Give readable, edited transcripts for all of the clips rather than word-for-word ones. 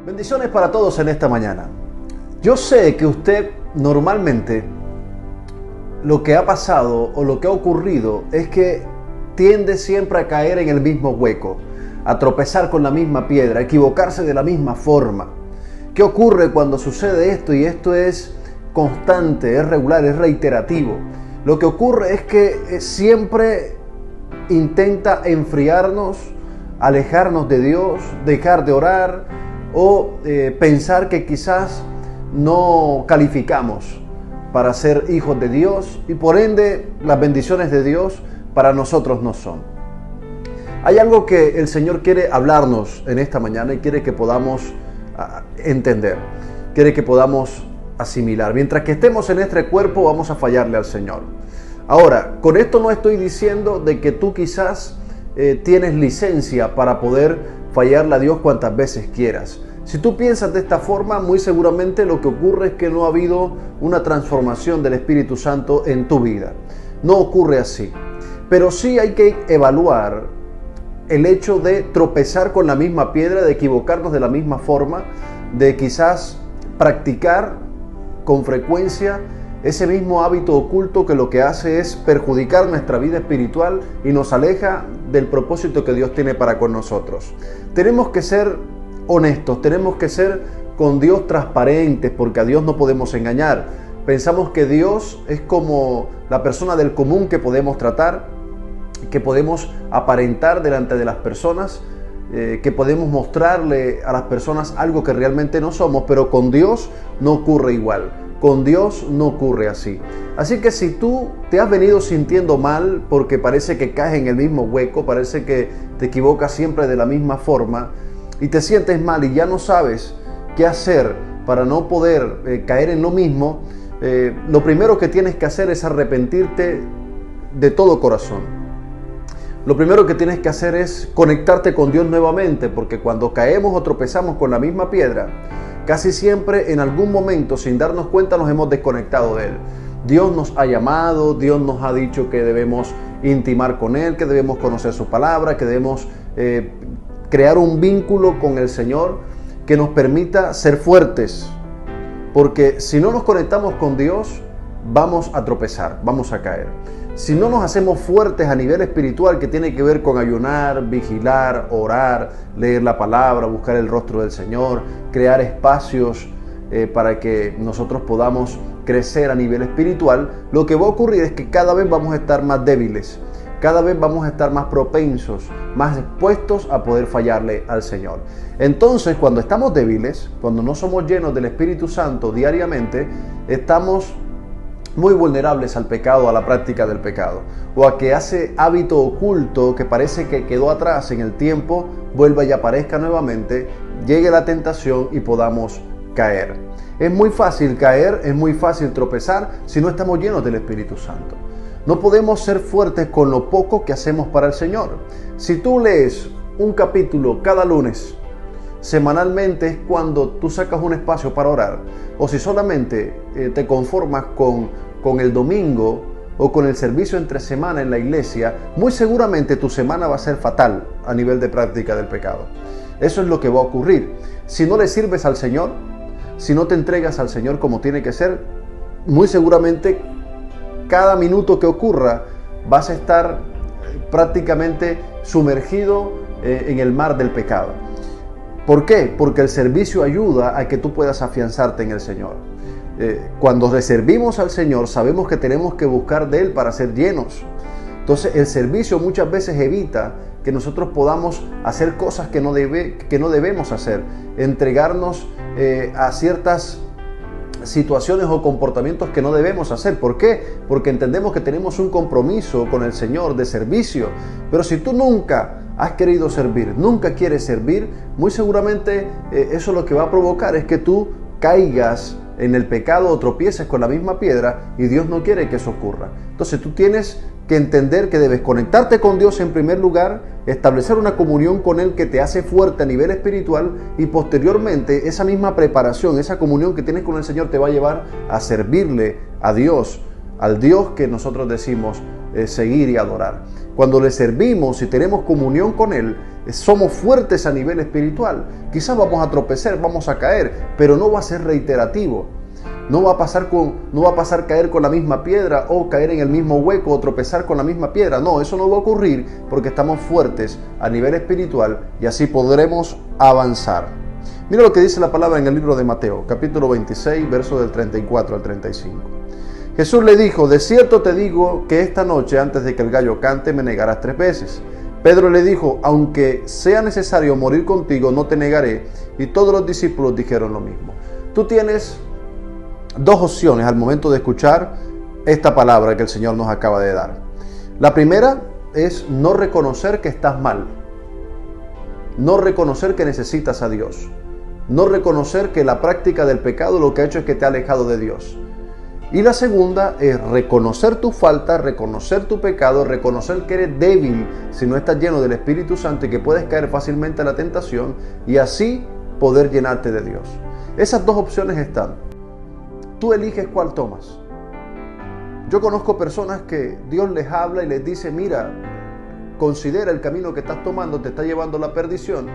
Bendiciones para todos en esta mañana. Yo sé que usted normalmente lo que ha pasado o lo que ha ocurrido es que tiende siempre a caer en el mismo hueco, a tropezar con la misma piedra, a equivocarse de la misma forma. ¿Qué ocurre cuando sucede esto? Y esto es constante, es regular, es reiterativo. Lo que ocurre es que siempre intenta enfriarnos, alejarnos de Dios, dejar de orar o pensar que quizás no calificamos para ser hijos de Dios y por ende las bendiciones de Dios para nosotros no son. Hay algo que el Señor quiere hablarnos en esta mañana y quiere que podamos entender, quiere que podamos asimilar. Mientras que estemos en este cuerpo vamos a fallarle al Señor. Ahora, con esto no estoy diciendo de que tú quizás tienes licencia para poder fallarle a Dios cuantas veces quieras. Si tú piensas de esta forma, muy seguramente lo que ocurre es que no ha habido una transformación del Espíritu Santo en tu vida. No ocurre así. Pero sí hay que evaluar el hecho de tropezar con la misma piedra, de equivocarnos de la misma forma, de quizás practicar con frecuencia ese mismo hábito oculto que lo que hace es perjudicar nuestra vida espiritual y nos aleja del propósito que Dios tiene para con nosotros. Tenemos que ser honestos, tenemos que ser con Dios transparentes, porque a Dios no podemos engañar. Pensamos que Dios es como la persona del común que podemos tratar, que podemos aparentar delante de las personas, que podemos mostrarle a las personas algo que realmente no somos, pero con Dios no ocurre igual. Con Dios no ocurre así. Así que si tú te has venido sintiendo mal porque parece que caes en el mismo hueco, parece que te equivocas siempre de la misma forma y te sientes mal y ya no sabes qué hacer para no poder caer en lo mismo, lo primero que tienes que hacer es arrepentirte de todo corazón. Lo primero que tienes que hacer es conectarte con Dios nuevamente, porque cuando caemos o tropezamos con la misma piedra, casi siempre en algún momento, sin darnos cuenta, nos hemos desconectado de Él. Dios nos ha llamado, Dios nos ha dicho que debemos intimar con Él, que debemos conocer su palabra, que debemos crear un vínculo con el Señor que nos permita ser fuertes. Porque si no nos conectamos con Dios, vamos a tropezar, vamos a caer. Si no nos hacemos fuertes a nivel espiritual, que tiene que ver con ayunar, vigilar, orar, leer la palabra, buscar el rostro del Señor, crear espacios para que nosotros podamos crecer a nivel espiritual, lo que va a ocurrir es que cada vez vamos a estar más débiles, cada vez vamos a estar más propensos, más expuestos a poder fallarle al Señor. Entonces, cuando estamos débiles, cuando no somos llenos del Espíritu Santo diariamente, estamos muy vulnerables al pecado, a la práctica del pecado, o a que ese hábito oculto que parece que quedó atrás en el tiempo, vuelva y aparezca nuevamente, llegue la tentación y podamos caer. Es muy fácil caer, es muy fácil tropezar si no estamos llenos del Espíritu Santo. No podemos ser fuertes con lo poco que hacemos para el Señor. Si tú lees un capítulo cada lunes, semanalmente es cuando tú sacas un espacio para orar, o si solamente te conformas con el domingo o con el servicio entre semana en la iglesia, muy seguramente tu semana va a ser fatal a nivel de práctica del pecado. Eso es lo que va a ocurrir. Si no le sirves al Señor, si no te entregas al Señor como tiene que ser, muy seguramente cada minuto que ocurra vas a estar prácticamente sumergido en el mar del pecado. ¿Por qué? Porque el servicio ayuda a que tú puedas afianzarte en el Señor. Cuando le servimos al Señor, sabemos que tenemos que buscar de Él para ser llenos. Entonces, el servicio muchas veces evita que nosotros podamos hacer cosas que no debemos hacer, entregarnos a ciertas situaciones o comportamientos que no debemos hacer. ¿Por qué? Porque entendemos que tenemos un compromiso con el Señor de servicio. Pero si tú nunca has querido servir, nunca quieres servir, muy seguramente eso lo que va a provocar es que tú caigas en el pecado o tropieces con la misma piedra, y Dios no quiere que eso ocurra. Entonces tú tienes que entender que debes conectarte con Dios en primer lugar, establecer una comunión con Él que te hace fuerte a nivel espiritual, y posteriormente esa misma preparación, esa comunión que tienes con el Señor te va a llevar a servirle a Dios, al Dios que nosotros decimos seguir y adorar. Cuando le servimos y tenemos comunión con Él, somos fuertes a nivel espiritual. Quizás vamos a tropezar, vamos a caer, pero no va a ser reiterativo. No va a pasar caer con la misma piedra o caer en el mismo hueco o tropezar con la misma piedra. No, eso no va a ocurrir porque estamos fuertes a nivel espiritual y así podremos avanzar. Mira lo que dice la palabra en el libro de Mateo, capítulo 26, versos del 34 al 35. Jesús le dijo: de cierto te digo que esta noche, antes de que el gallo cante, me negarás 3 veces. Pedro le dijo: aunque sea necesario morir contigo, no te negaré. Y todos los discípulos dijeron lo mismo. Tú tienes 2 opciones al momento de escuchar esta palabra que el Señor nos acaba de dar. La primera es no reconocer que estás mal. No reconocer que necesitas a Dios. No reconocer que la práctica del pecado lo que ha hecho es que te ha alejado de Dios. Y la segunda es reconocer tu falta, reconocer tu pecado, reconocer que eres débil si no estás lleno del Espíritu Santo y que puedes caer fácilmente a la tentación y así poder llenarte de Dios. Esas 2 opciones están. Tú eliges cuál tomas. Yo conozco personas que Dios les habla y les dice: mira, considera el camino que estás tomando, te está llevando a la perdición.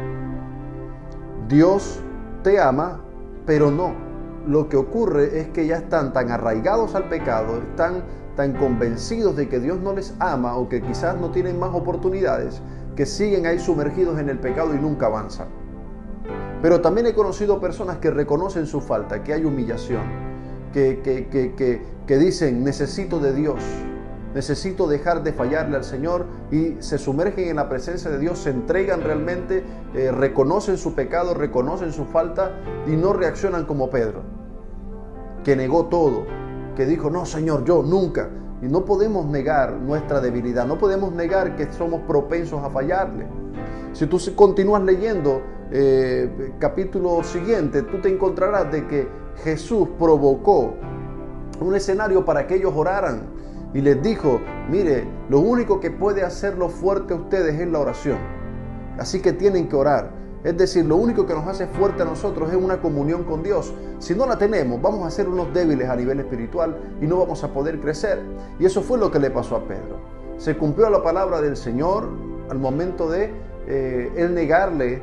Dios te ama, pero no. Lo que ocurre es que ya están tan arraigados al pecado, están tan convencidos de que Dios no les ama o que quizás no tienen más oportunidades, que siguen ahí sumergidos en el pecado y nunca avanzan. Pero también he conocido personas que reconocen su falta, que hay humillación, que dicen: necesito de Dios, necesito dejar de fallarle al Señor, y se sumergen en la presencia de Dios, se entregan realmente, reconocen su pecado, reconocen su falta y no reaccionan como Pedro, que negó todo, que dijo: no, Señor, yo nunca. Y no podemos negar nuestra debilidad, no podemos negar que somos propensos a fallarle. Si tú continúas leyendo capítulo siguiente, tú te encontrarás de que Jesús provocó un escenario para que ellos oraran y les dijo: mire, lo único que puede hacerlo fuerte a ustedes es la oración, así que tienen que orar. Es decir, lo único que nos hace fuerte a nosotros es una comunión con Dios. Si no la tenemos, vamos a ser unos débiles a nivel espiritual y no vamos a poder crecer. Y eso fue lo que le pasó a Pedro. Se cumplió la palabra del Señor al momento de él negarle,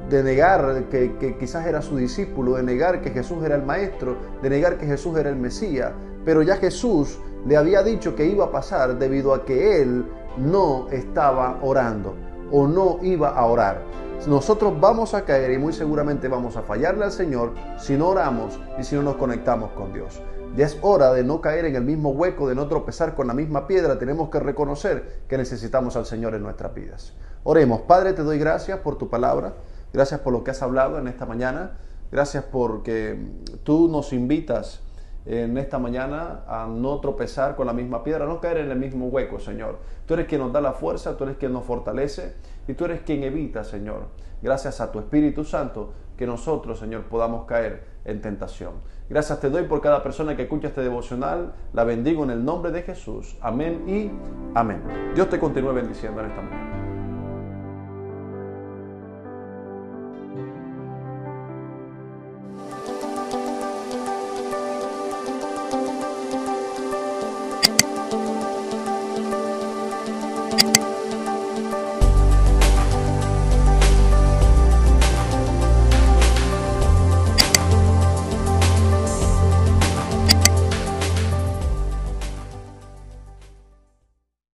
de negar que quizás era su discípulo, de negar que Jesús era el Maestro, de negar que Jesús era el Mesías. Pero ya Jesús le había dicho que iba a pasar debido a que él no estaba orando o no iba a orar. Nosotros vamos a caer y muy seguramente vamos a fallarle al Señor si no oramos y si no nos conectamos con Dios. Ya es hora de no caer en el mismo hueco, de no tropezar con la misma piedra. Tenemos que reconocer que necesitamos al Señor en nuestras vidas. Oremos. Padre, te doy gracias por tu palabra. Gracias por lo que has hablado en esta mañana. Gracias porque tú nos invitas en esta mañana a no tropezar con la misma piedra, a no caer en el mismo hueco, Señor. Tú eres quien nos da la fuerza, tú eres quien nos fortalece y tú eres quien evita, Señor, gracias a tu Espíritu Santo, que nosotros, Señor, podamos caer en tentación. Gracias te doy por cada persona que escucha este devocional. La bendigo en el nombre de Jesús. Amén y amén. Dios te continúe bendiciendo en esta mañana.